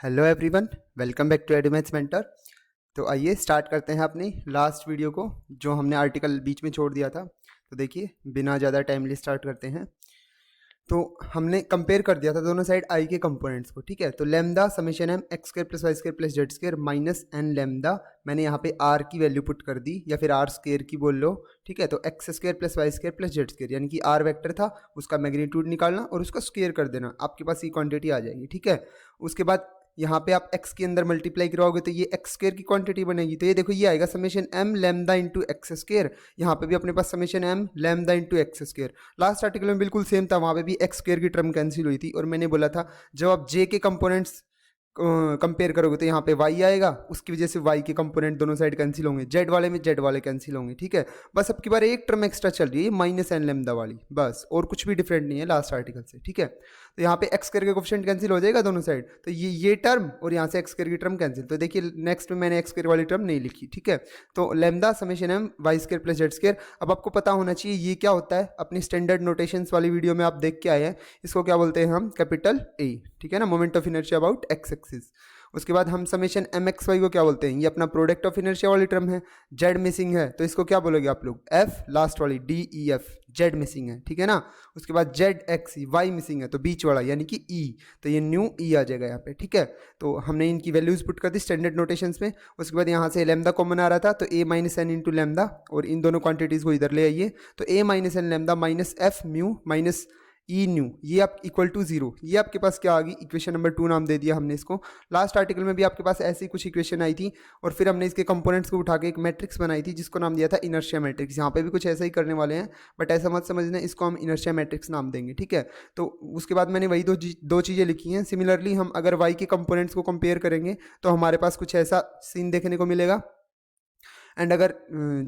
Hello everyone, welcome back to Edumaths Mentor. तो आइए start करते हैं अपनी लास्ट वीडियो को, जो हमने आर्टिकल बीच में छोड़ दिया था। तो देखिए, बिना ज़्यादा टाइमली स्टार्ट करते हैं। तो हमने कंपेयर कर दिया था दोनों साइड आई के कंपोनेंट्स को, ठीक है। तो lambda summation m x square plus y square plus z square minus N lambda, मैंने यहाँ पे आर की वैल्यू पुट कर दी, या फिर आर स्क्र की बोल लो, ठीक है। तो x square plus y square plus z square, यानी कि आर वेक्टर था, उसका मैग्नीट्यूड निकालना और उसका स्क्वेयर कर देना, आपके पास ये क्वांटिटी आ जाएगी, ठीक है। उसके बाद यहाँ पे आप x के अंदर मल्टीप्लाई कराओगे तो ये एक्स स्क्र की क्वांटिटी बनेगी। तो ये देखो, ये आएगा summation m lambda into X square. यहाँ पे भी अपने पास summation m lambda into X square. Last article में बिल्कुल सेम था, वहाँ पे भी एक्स स्क्र की टर्म कैंसिल हुई थी, और मैंने बोला था जब आप j के कंपोनेंट्स कंपेयर करोगे तो यहाँ पे y आएगा, उसकी वजह से y के कंपोनेंट दोनों साइड कैंसिल होंगे, z वाले में z वाले कैंसिल होंगे, ठीक है। बस अब की बार एक टर्म एक्स्ट्रा चल रही है माइनस एन लेमदा वाली, बस, और कुछ भी डिफरेंट नहीं है लास्ट आर्टिकल से, ठीक है। तो यहाँ पे एक्स करके कोफिशिएंट कैंसिल हो जाएगा दोनों साइड, तो ये टर्म और यहाँ से एक्स करके टर्म कैंसिल। तो देखिए नेक्स्ट में मैंने एक्स कर वाली टर्म नहीं लिखी, ठीक है। तो lambda summation m y square plus z square. अब आपको पता होना चाहिए ये क्या होता है, अपनी स्टैंडर्ड नोटेशंस वाली वीडियो में आप देख के आए हैं, इसको क्या बोलते हैं हम, कैपिटल ए, ठीक है ना, moment of inertia about x axis. उसके बाद हम समेशन एम एक्स वाई को क्या बोलते हैं, ये अपना प्रोडक्ट ऑफ इनर्शिया वाली टर्म है। जेड मिसिंग है तो इसको क्या बोलोगे आप लोग, एफ लास्ट वाली, D E F, Z missing है, ठीक है ना। उसके बाद जेड एक्स वाई मिसिंग है तो बीच वाला यानी कि ई, तो ये न्यू ई आ जाएगा यहाँ पे, ठीक है। तो हमने इनकी वैल्यूज पुट कर दी स्टैंडर्ड नोटेशंस में। उसके बाद यहाँ से लेमदा कॉमन आ रहा था, तो A minus N into lambda, और इन दोनों क्वांटिटीज को इधर ले आइए, तो A minus N lambda minus F mu minus E nu, ये आप इक्वल टू जीरो। ये आपके पास क्या आ गई, इक्वेशन नंबर 2 नाम दे दिया हमने इसको। लास्ट आर्टिकल में भी आपके पास ऐसी कुछ इक्वेशन आई थी, और फिर हमने इसके कंपोनेंट्स को उठा के एक मैट्रिक्स बनाई थी जिसको नाम दिया था इनर्शिया मैट्रिक्स। यहाँ पे भी कुछ ऐसा ही करने वाले हैं, बट ऐसा मत समझना, इसको हम इनर्शिया मैट्रिक्स नाम देंगे, ठीक है। तो उसके बाद मैंने वही दो चीज़ें लिखी हैं। सिमिलरली हम अगर वाई के कंपोनेंट्स को कंपेयर करेंगे तो हमारे पास कुछ ऐसा सीन देखने को मिलेगा, एंड अगर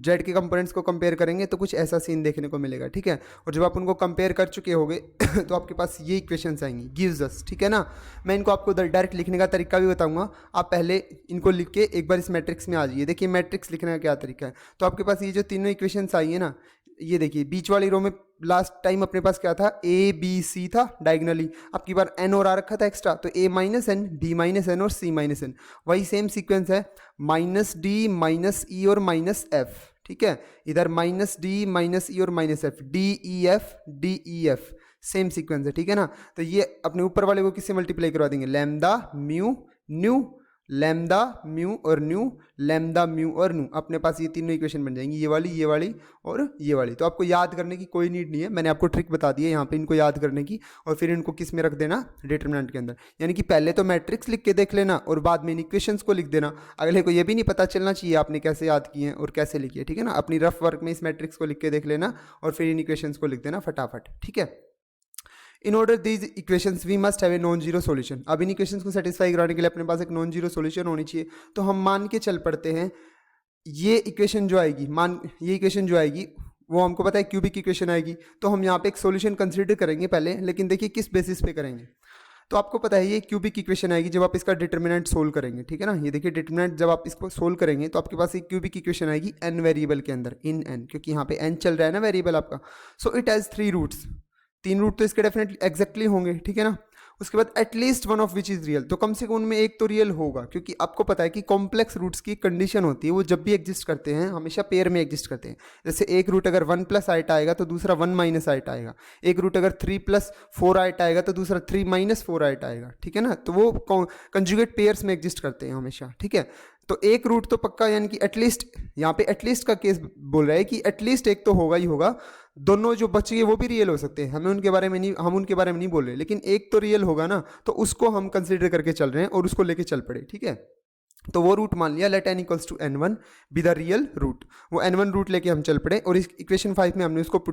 जेड के कंपोनेंट्स को कंपेयर करेंगे तो कुछ ऐसा सीन देखने को मिलेगा, ठीक है। और जब आप उनको कंपेयर कर चुके होगे तो आपके पास ये इक्वेशंस आएंगी, गिव्स अस, ठीक है ना। मैं इनको आपको डायरेक्ट लिखने का तरीका भी बताऊंगा, आप पहले इनको लिख के एक बार इस मैट्रिक्स में आ जाइए। देखिए मैट्रिक्स लिखने का क्या तरीका है। तो आपके पास ये जो तीनों इक्वेशंस आई है ना, ये देखिए बीच वाली रो में लास्ट टाइम अपने पास क्या था, ए बी सी था डायगनली, अब की बार एन और आ रखा था एक्स्ट्रा, तो A minus N, D minus N और सी माइनस एन। वही सेम सीक्वेंस है, माइनस डी माइनस ई और माइनस एफ, ठीक है। इधर माइनस डी माइनस ई और minus F, D E F, same sequence है, ठीक है ना। तो ये अपने ऊपर वाले को किससे मल्टीप्लाई करवा देंगे, lambda mu new, lambda mu और न्यू, लैम्डा म्यू और न्यू। अपने पास ये तीनों इक्वेशन बन जाएंगी, ये वाली और ये वाली। तो आपको याद करने की कोई नीड नहीं है, मैंने आपको ट्रिक बता दी है यहाँ पे इनको याद करने की, और फिर इनको किस में रख देना, डिटरमिनेंट के अंदर। यानी कि पहले तो मैट्रिक्स लिख के देख लेना और बाद में इन इक्वेशंस को लिख देना। अगले को ये भी नहीं पता चलना चाहिए आपने कैसे याद किए हैं और कैसे लिखिए, ठीक है ना। अपनी रफ वर्क में इस मैट्रिक्स को लिख के देख लेना और फिर इन इक्वेशंस को लिख देना फटाफट, ठीक है। In order these equations we must have a non zero solution. अब इन इक्वेशंस को सेटिस्फाई कराने के लिए अपने पास एक नॉन जीरो सॉल्यूशन होनी चाहिए। तो हम मान के चल पड़ते हैं, ये इक्वेशन जो आएगी, ये इक्वेशन जो आएगी वो हमको पता है क्यूबिक इक्वेशन आएगी, तो हम यहाँ पे एक सॉल्यूशन कंसीडर करेंगे पहले, लेकिन देखिए किस बेसिस पे करेंगे। तो आपको पता है ये क्यूबिक इक्वेशन आएगी जब आप इसका डिटरमिनेंट सोल्व करेंगे, ठीक है ना। ये देखिए डिटरमिनेंट जब आप इसको सोल्व करेंगे तो आपके पास एक क्यूबिक इक्वेशन आएगी n वेरिएबल के अंदर, इन n, क्योंकि यहाँ पे n चल रहा है ना वेरिएबल आपका। So it has 3 roots, 3 root तो इसके डेफिनेटली एग्जैक्टली होंगे, ठीक है ना। उसके बाद at least one of which is real, तो कम से कम उनमें एक तो रियल होगा, क्योंकि आपको पता है कि कॉम्प्लेक्स रूट्स की कंडीशन होती है, वो जब भी एग्जिस्ट करते हैं हमेशा पेयर में एग्जिस्ट करते हैं। जैसे एक रूट अगर 1 प्लस आइट आएगा तो दूसरा 1 माइनस आइट आएगा, एक रूट अगर 3 प्लस 4 आइट आएगा तो दूसरा 3 माइनस 4 आइट आएगा, ठीक है ना। तो वो कंजुगेट पेयर्स में एग्जिस्ट करते हैं हमेशा, ठीक है। तो एक रूट तो पक्का, यानी कि एटलीस्ट, यहाँ पे एटलीस्ट का केस बोल रहा है कि एटलीस्ट एक तो होगा ही होगा। दोनों जो बच गए वो भी रियल हो सकते हैं, हम उनके बारे में नहीं बोल रहे, लेकिन एक तो रियल होगा ना, तो उसको हम कंसीडर करके चल रहे हैं और उसको लेके चल पड़े, ठीक है। तो वो रूट मान लिया, let n equals to n1 be the real root, वो n1 रूट लेके हम चल पड़े, और इस इक्वेशन 5 में हमने उसको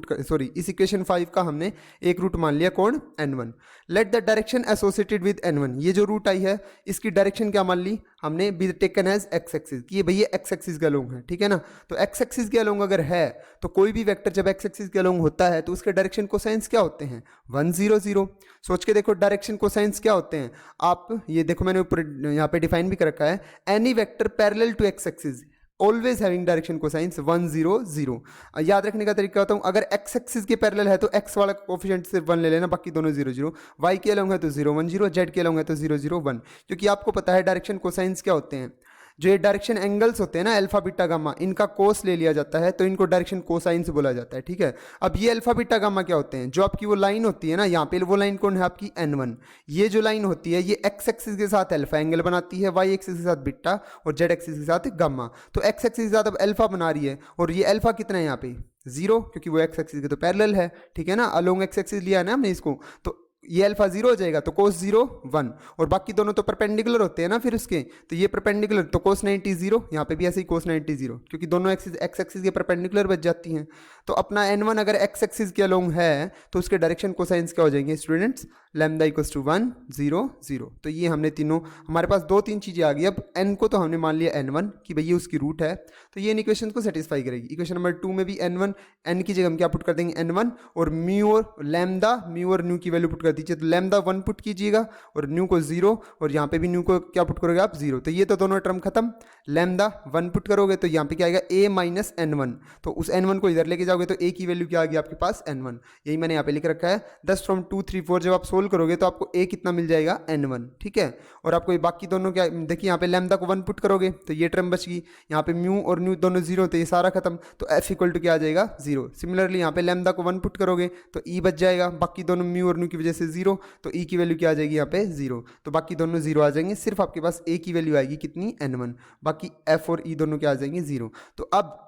इस इक्वेशन 5 का हमने एक रूट मान लिया, कौन, n1। Let the direction associated with n1, ये जो रूट आई है इसकी डायरेक्शन क्या मान ली हमने, be taken as x axis, कि ये भैया एक्स एक्सिस के अलोंग है, ठीक है ना। तो एक्स एक्सिस के अलोंग अगर है तो कोई भी वेक्टर जब एक्स एक्सिस के अलोंग होता है तो उसके डायरेक्शन कोसाइंस क्या होते हैं, 1 0 0। सोच के देखो डायरेक्शन कोसाइंस क्या होते हैं, आप ये देखो मैंने ऊपर यहाँ पे डिफाइन भी कर रखा है, any vector parallel to x axis, always having direction cosines 1 0 0। याद रखने का तरीका होता हूँ, अगर एक्स एक्सिस के पैरेलल है तो एक्स वाला कोफिशिएंट सिर्फ 1 ले लेना, बाकी दोनों 0 0। वाई के अलोंग है तो 0 1 0, जेड के अलोंग है तो 0 0 1। क्योंकि आपको पता है डायरेक्शन कोसाइंस क्या होते हैं, जो ये डायरेक्शन एंगल्स होते हैं ना अल्फा बीटा गामा, इनका कोस ले लिया जाता है तो इनको डायरेक्शन कोसाइंस बोला जाता है, ठीक है। अब ये अल्फा बीटा गामा क्या होते हैं, जो आपकी वो लाइन होती है ना, यहाँ पे वो लाइन कौन है आपकी n1। ये जो लाइन होती है ये एक्स एक्सिस के साथ अल्फा एंगल बनाती है, वाई एक्सिस के साथ बीटा और जेड एक्सिस के साथ गामा। तो एक्स एक्सिस के साथ अब अल्फा बना रही है और ये अल्फा कितना है यहाँ पे 0, क्योंकि वो एक्स एक्सिस के तो पैरेलल है, ठीक है ना, अलोंग एक्स एक्सिस लिया है ना हमने इसको, तो ये अल्फा 0 हो जाएगा तो कोस 0 1, और बाकी दोनों तो परपेंडिकुलर होते हैं ना फिर उसके, तो ये परपेंडिकुलर तो कोस 90 0, यहाँ पे भी ऐसे ही कोस 90 0, क्योंकि दोनों एक्सिस एक्स एक्सिस के परपेंडिकुलर बच जाती हैं। तो अपना n1 अगर एक्स एक्सिस के अलोंग है तो उसके डायरेक्शन कोसाइंस क्या हो जाएंगे स्टूडेंट्स, लैम्डा इक्वल्स टू 1 0 0। तो ये हमने तीनों, हमारे पास 2-3 चीज़ें आ गई। अब n को तो हमने मान लिया n1 कि भाई ये उसकी रूट है, तो ये इन इक्वेशन को सेटिस्फाई करेगी। इक्वेशन नंबर 2 में भी n1, n की जगह हम क्या पुट कर देंगे n1, और म्यू और लैम्डा, म्यू और न्यू की वैल्यू पुट कर दीजिए, तो लैम्डा 1 पुट कीजिएगा और न्यू को 0, और यहाँ पे भी न्यू को क्या पुट करोगे आप 0। तो ये तो दोनों टर्म खत्म, लैम्डा 1 पुट करोगे तो यहाँ पे क्या आएगा a माइनस n1, तो उस n1 को इधर लेके जाओगे तो a की वैल्यू क्या आ गई आपके पास n1, यही मैंने यहाँ पे लिख रखा है। 10 फ्रॉम 2 3 4 जब आप सोल्व करोगे तो आपको a कितना मिल जाएगा n1, ठीक है। और आपको ये बाकी दोनों क्या, देखिए यहाँ पे लैम्डा को 1 पुट करोगे तो ये टर्म बच गई, यहाँ पे म्यू और न्यू दोनों 0, तो ये सारा खत्म, तो f इक्वल टू क्या आ जाएगा 0। सिमिलरली यहाँ पे लैम्डा को 1 पुट करोगे तो e बच जाएगा, बाकी दोनों म्यू और न्यू की वजह से 0, तो e की वैल्यू क्या आ जाएगी यहाँ पे 0, तो बाकी दोनों 0 आ जाएंगे, सिर्फ आपके पास a की वैल्यू आएगी कितनी n1, बाकी f और e दोनों क्या आ जाएंगे 0। तो अब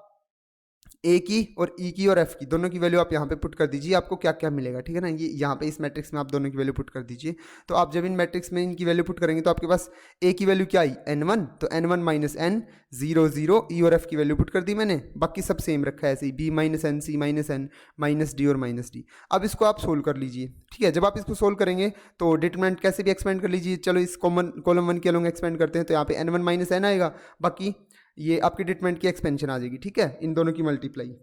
ए की और ई की और एफ की दोनों की वैल्यू आप यहाँ पे पुट कर दीजिए, आपको क्या क्या मिलेगा, ठीक है ना। ये यहाँ पे इस मैट्रिक्स में आप दोनों की वैल्यू पुट कर दीजिए, तो आप जब इन मैट्रिक्स में इनकी वैल्यू पुट करेंगे तो आपके पास ए की वैल्यू क्या आई n1, तो n1 माइनस n 0 0, ई और एफ की वैल्यू पुट कर दी मैंने, बाकी सब सेम रखा है ऐसे ही, b माइनस एन, सी माइनस एन, माइनस डी और माइनस डी। अब इसको आप सोल्व कर लीजिए, ठीक है। जब आप इसको सोल्व करेंगे तो डिटरमिनेंट कैसे भी एक्सपेंड कर लीजिए, चलो इस कॉलम 1 के अलोंग एक्सपेंड करते हैं, तो यहाँ पे n1 माइनस n आएगा, बाकी ये आपकी डिटरमिनेंट की एक्सपेंशन आ जाएगी, ठीक है, इन दोनों की मल्टीप्लाई।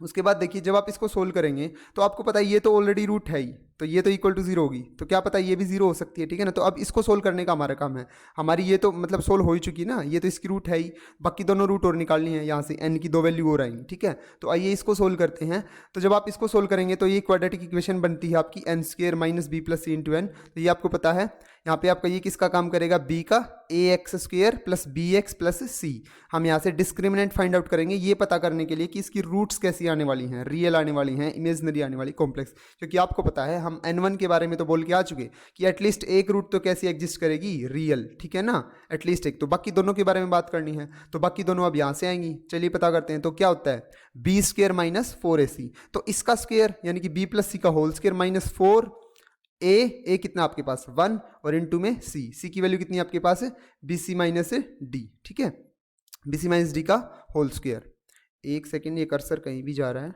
उसके बाद देखिए जब आप इसको सोल्व करेंगे तो आपको पता है ये तो ऑलरेडी रूट है ही, तो ये तो इक्वल टू 0 होगी, तो क्या पता ये भी 0 हो सकती है, ठीक है ना। तो अब इसको सोल्व करने का हमारा काम है, हमारी ये तो मतलब सोल्व हो ही चुकी ना, ये तो इसकी रूट है ही, बाकी दोनों रूट और निकालनी है, यहाँ से n की 2 वैल्यू और आएंगी, ठीक है। तो आइए इसको सोल्व करते हैं। तो जब आप इसको सोल्व करेंगे तो ये क्वाड्रेटिक इक्वेशन बनती है आपकी n square minus B plus C into N, तो ये आपको पता है। यहाँ पे आपका ये किसका काम करेगा, b का ax square plus B X plus C. हम यहाँ से डिस्क्रिमिनेंट फाइंड आउट करेंगे ये पता करने के लिए कि इसकी रूट्स कैसी आने वाली हैं, रियल आने वाली हैं, इमेजिनरी आने वाली, कॉम्प्लेक्स। क्योंकि आपको पता है हम n1 के बारे में तो बोल के आ चुके कि एटलीस्ट एक रूट तो कैसी एग्जिस्ट करेगी, रियल, ठीक है ना, एटलीस्ट एक। तो बाकी दोनों के बारे में बात करनी है, तो बाकी दोनों अब यहाँ से आएंगी, चलिए पता करते हैं। तो क्या होता है बी स्क्वायर माइनस 4ac, तो इसका स्क्वायर यानी कि b प्लस सी का होल स्क्वायर माइनस 4 ए कितना आपके पास 1, और इनटू में सी की वैल्यू कितनी आपके पास है बी सी माइनस डी, ठीक है, बी सी माइनस डी का होल स्क्वायर। एक सेकेंड, ये कर्सर कहीं भी जा रहा है,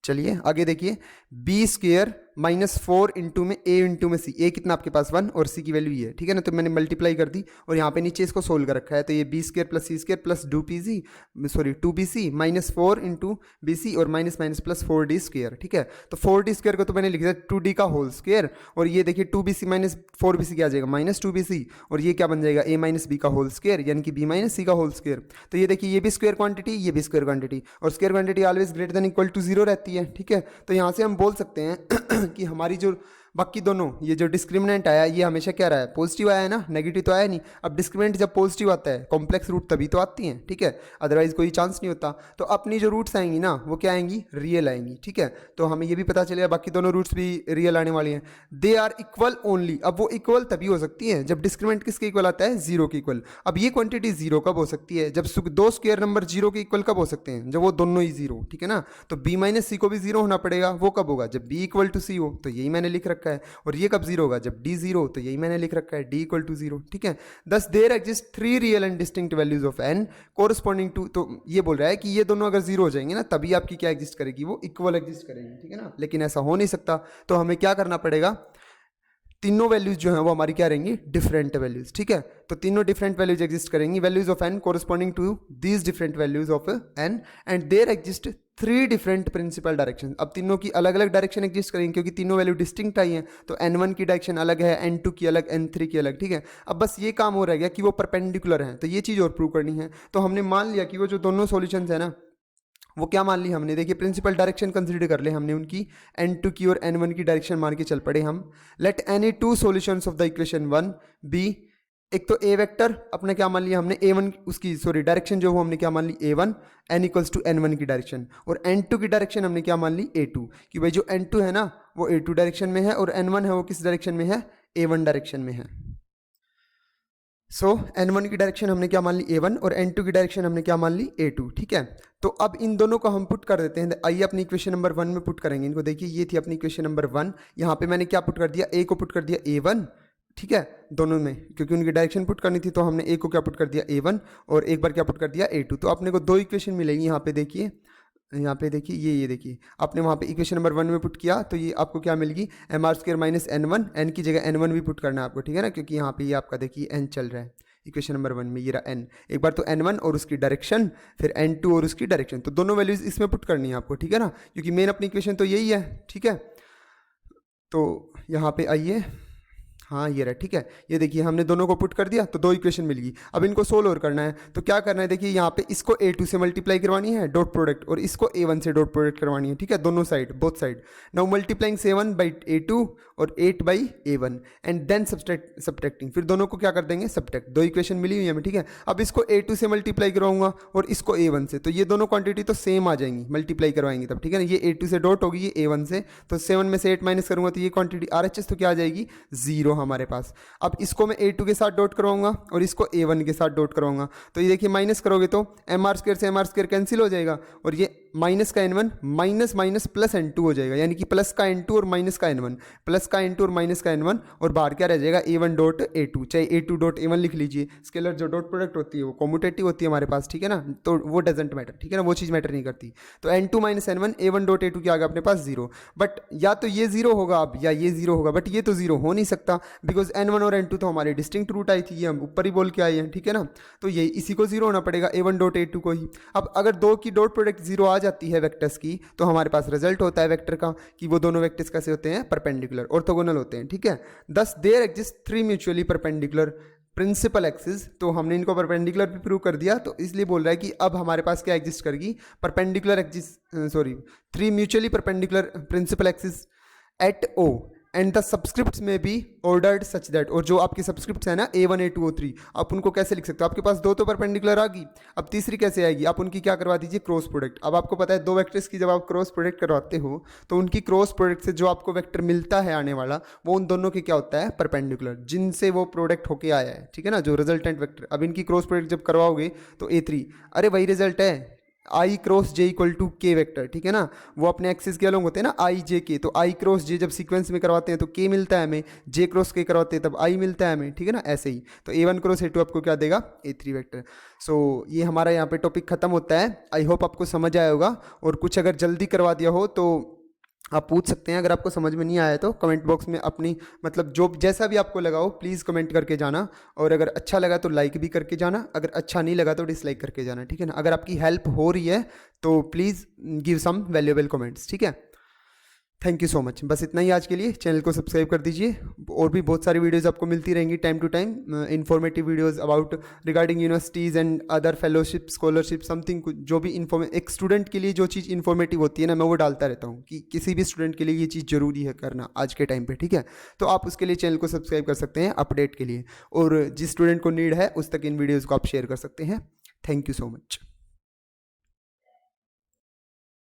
चलिए आगे देखिए, बी स्क्वायर माइनस 4 इंटू में ए इंटू में सी, ए कितना आपके पास 1 और सी की वैल्यू ये है, ठीक है ना। तो मैंने मल्टीप्लाई कर दी और यहाँ पे नीचे इसको सोल्व कर रखा है, तो ये B square plus C square plus 2bc minus 4 into B C और minus minus plus 4d square, ठीक है। तो 4d स्क्वायर को तो मैंने लिख दिया 2d का होल स्क्वायर, और ये देखिए 2bc माइनस 4bc क्या आ जाएगा माइनस 2bc, और ये क्या बन जाएगा a माइनस बी का होल स्क्वायर यानी कि b माइनस सी का होल स्क्वायर। तो ये देखिए ये भी स्क्वायर क्वांटिटी, ये भी स्क्वायर क्वांटिटी, और square quantity always greater than equal to 0 रहती है, ठीक है। तो यहाँ से हम बोल सकते हैं कि हमारी जो बाकी दोनों ये जो डिस्क्रिमिनेंट आया ये हमेशा क्या रहा है, पॉजिटिव आया है ना, नेगेटिव तो आया नहीं। अब डिस्क्रिमिनेंट जब पॉजिटिव आता है कॉम्प्लेक्स रूट तभी तो आती हैं, ठीक है, अदरवाइज कोई चांस नहीं होता। तो अपनी जो रूट्स आएंगी ना वो क्या आएंगी, रियल आएंगी, ठीक है। तो हमें ये भी पता चलेगा बाकी दोनों रूट्स भी रियल आने वाली हैं। दे आर इक्वल ओनली, अब वो इक्वल तभी हो सकती है जब डिस्क्रिमिनेंट किसके इक्वल आता है, 0 के इक्वल। अब ये क्वांटिटी 0 कब हो सकती है, जब दो स्क्वायर नंबर 0 के इक्वल कब हो सकते हैं, जब वो दोनों ही 0, ठीक है ना। तो b माइनस सी को भी 0 होना पड़ेगा, वो कब होगा, जब b इक्वल टू सी हो, तो यही मैंने लिख रखा है। और ये कब 0 होगा, जब d 0, तो यही मैंने लिख रखा है d इक्वल टू 0, ठीक है। Thus there exist 3 real and distinct values of n corresponding to, तो ये बोल रहा है कि ये दोनों अगर 0 हो जाएंगे ना तभी आपकी क्या एग्जिस्ट करेगी, वो इक्वल एग्जिस्ट करेंगे, ठीक है ना। लेकिन ऐसा हो नहीं सकता, तो हमें क्या करना पड़ेगा, तीनों वैल्यूज जो हैं वो हमारी क्या रहेंगी, डिफरेंट वैल्यूज, ठीक है। तो तीनों डिफरेंट वैल्यूज एग्जिस्ट करेंगी, values of n corresponding to these different values of n, and there exist 3 different principal direction. अब तीनों की अलग अलग डायरेक्शन एग्जिस्ट करेंगे क्योंकि तीनों वैल्यू डिस्टिंक्ट आई हैं, तो n1 की डायरेक्शन अलग है, n2 की अलग, n3 की अलग, ठीक है। अब बस ये काम हो रह गया कि वो परपेंडिकुलर हैं, तो ये चीज़ और प्रूव करनी है। तो हमने मान लिया कि वो जो दोनों सॉल्यूशंस है ना, वो क्या मान ली हमने, देखिए प्रिंसिपल डायरेक्शन कंसीडर कर ले हमने उनकी, n2 की और n1 की डायरेक्शन मान के चल पड़े हम। Let any 2 solutions of the equation 1 be, एक तो ए वेक्टर अपने क्या मान लिया हमने, a1 उसकी सॉरी डायरेक्शन जो वो हमने क्या मान ली a1, n equals to n1 की डायरेक्शन, और n2 की डायरेक्शन हमने क्या मान ली a2, कि भाई जो n2 है ना वो a2 डायरेक्शन में है और n1 है वो किस डायरेक्शन में है, a1 डायरेक्शन में है। सो n1 की डायरेक्शन हमने क्या मान ली a1 और n2 की डायरेक्शन हमने क्या मान ली a2, ठीक है। तो अब इन दोनों को हम पुट कर देते हैं, आइए अपनी इक्वेशन नंबर 1 में पुट करेंगे इनको। देखिए ये थी अपनी इक्वेशन नंबर 1, यहाँ पे मैंने क्या पुट कर दिया, a को पुट कर दिया a1, ठीक है, दोनों में क्योंकि उनकी डायरेक्शन पुट करनी थी, तो हमने a को क्या पुट कर दिया a1 और एक बार क्या पुट कर दिया a2। तो अपने को 2 इक्वेशन मिलेंगी यहाँ पे, देखिए यहाँ पे देखिए ये देखिए आपने वहाँ पे इक्वेशन नंबर 1 में पुट किया तो ये आपको क्या मिलेगी, mr² माइनस n1, n की जगह n1 भी पुट करना है आपको, ठीक है ना, क्योंकि यहाँ पे ये आपका देखिए n चल रहा है इक्वेशन नंबर 1 में, ये रहा n, एक बार तो n1 और उसकी डायरेक्शन, फिर n2 और उसकी डायरेक्शन, तो दोनों वैल्यूज इसमें पुट करनी है आपको, ठीक है ना, क्योंकि मेन अपनी इक्वेशन तो यही है, ठीक है। तो यहाँ पे आइए, हाँ ये रहा, ठीक है, ये देखिए हमने दोनों को पुट कर दिया तो 2 इक्वेशन मिल गई। अब इनको सोल्व और करना है, तो क्या करना है, देखिए यहाँ पे इसको a2 से मल्टीप्लाई करवानी है डॉट प्रोडक्ट, और इसको a1 से डॉट प्रोडक्ट करवानी है, ठीक है, दोनों side, both side. Now multiplying 7 by a2 और 8 by a1 and then subtracting, फिर दोनों को क्या कर देंगे, सब्ट्रैक्ट। 2 इक्वेशन मिली हुई है हमें, ठीक है। अब इसको a2 से मल्टीप्लाई करवाऊंगा और इसको a1 से, तो ये दोनों क्वांटिटी तो सेम आ जाएंगी, मल्टीप्लाई करवाएंगे तब, ठीक है ना। ये a2 से डॉट होगी, ये a1 से, तो 7 में से 8 माइनस करूंगा तो ये क्वांटिटी RHS तो क्या आ जाएगी, 0 हमारे पास। अब इसको मैं a2 के साथ डॉट करवाऊंगा और इसको a1 के साथ डॉट करवाऊंगा, तो ये देखिए माइनस करोगे तो mr² से mr² कैंसिल हो जाएगा, और ये माइनस का n1 minus minus plus n2 हो जाएगा, यानी कि प्लस का n2 और माइनस का n1, प्लस का n2 और माइनस का n1, और बाहर क्या रह जाएगा, a1 डॉट a2, चाहे a2 डॉट a1 लिख लीजिए। स्केलर जो डॉट प्रोडक्ट होती है वो कॉम्यूटेटिव होती है हमारे पास, ठीक है ना, तो वो डजेंट मैटर, ठीक है ना, वो चीज़ मैटर नहीं करती। तो n2 minus n1 a1 dot a2 क्या आ गया अपने पास 0, बट या तो ये 0 होगा अब या ये 0 होगा, बट ये तो 0 हो नहीं सकता बिकॉज n1 और n2 तो हमारे डिस्टिंक्ट रूट आई थी, ये हम ऊपर ही बोल के आए हैं, ठीक है ना, तो ये इसी को 0 होना पड़ेगा, a1 डॉट a2 को ही। अब अगर 2 की डॉट प्रोडक्ट 0 आ जाती है वेक्टर्स की, तो हमारे पास रिजल्ट होता है वेक्टर का कि वो दोनों वेक्टर्स कैसे होते हैं, परपेंडिकुलर, ऑर्थोगोनल होते हैं, ठीक है। Thus there exist 3 mutually perpendicular principal axis, तो हमने इनको परपेंडिकुलर भी प्रूव कर दिया, तो इसलिए बोल रहा है कि अब हमारे पास क्या एग्जिस्ट करेगी, perpendicular axis, sorry 3 mutually perpendicular principal axis at O and the subscripts में बी ऑर्डर्ड सच दैट, और जो आपके सब्सक्रिप्ट्स है ना A1 A2 O3, आप उनको कैसे लिख सकते हो, आपके पास 2 तो परपेंडिकुलर आ गई, अब तीसरी कैसे आएगी, आप उनकी क्या करवा दीजिए, क्रॉस प्रोडक्ट। अब आपको पता है 2 वेक्टर्स की जब आप क्रॉस प्रोडक्ट करवाते हो तो उनकी क्रॉस प्रोडक्ट से जो आपको वेक्टर मिलता है आने वाला, वो उन दोनों के क्या होता है, परपेंडिकुलर, जिनसे वो प्रोडक्ट होके आया है, ठीक है ना, जो रिजल्टेंट वेक्टर। अब इनकी क्रॉस प्रोडक्ट जब करवाओगे तो A3, अरे वही रिजल्ट है I cross J equal to K vector, ठीक है ना, वो अपने एक्सिस के अलग होते हैं ना, I J K, तो I क्रॉस J जब सीक्वेंस में करवाते हैं तो K मिलता है हमें, J क्रॉस K करवाते हैं तब I मिलता है हमें, ठीक है ना, ऐसे ही। तो A1 क्रॉस A2 आपको क्या देगा, A3 वेक्टर। सो ये हमारा यहाँ पे टॉपिक खत्म होता है। आई होप आपको समझ आया होगा, और कुछ अगर जल्दी करवा दिया हो तो आप पूछ सकते हैं, अगर आपको समझ में नहीं आया तो कमेंट बॉक्स में अपनी मतलब जो जैसा भी आपको लगा हो प्लीज़ कमेंट करके जाना, और अगर अच्छा लगा तो लाइक भी करके जाना, अगर अच्छा नहीं लगा तो डिसलाइक करके जाना, ठीक है ना। अगर आपकी हेल्प हो रही है तो please give some valuable comments, ठीक है। थैंक यू सो मच, बस इतना ही आज के लिए। चैनल को सब्सक्राइब कर दीजिए, और भी बहुत सारी वीडियोस आपको मिलती रहेंगी time to time, informative videos about regarding universities and other fellowship scholarship something, जो भी एक स्टूडेंट के लिए जो चीज़ इन्फॉर्मेटिव होती है ना, मैं वो डालता रहता हूँ कि किसी भी स्टूडेंट के लिए ये चीज़ ज़रूरी है करना आज के टाइम पर, ठीक है। तो आप उसके लिए चैनल को सब्सक्राइब कर सकते हैं अपडेट के लिए, और जिस स्टूडेंट को नीड है उस तक इन वीडियोज़ को आप शेयर कर सकते हैं। Thank you so much.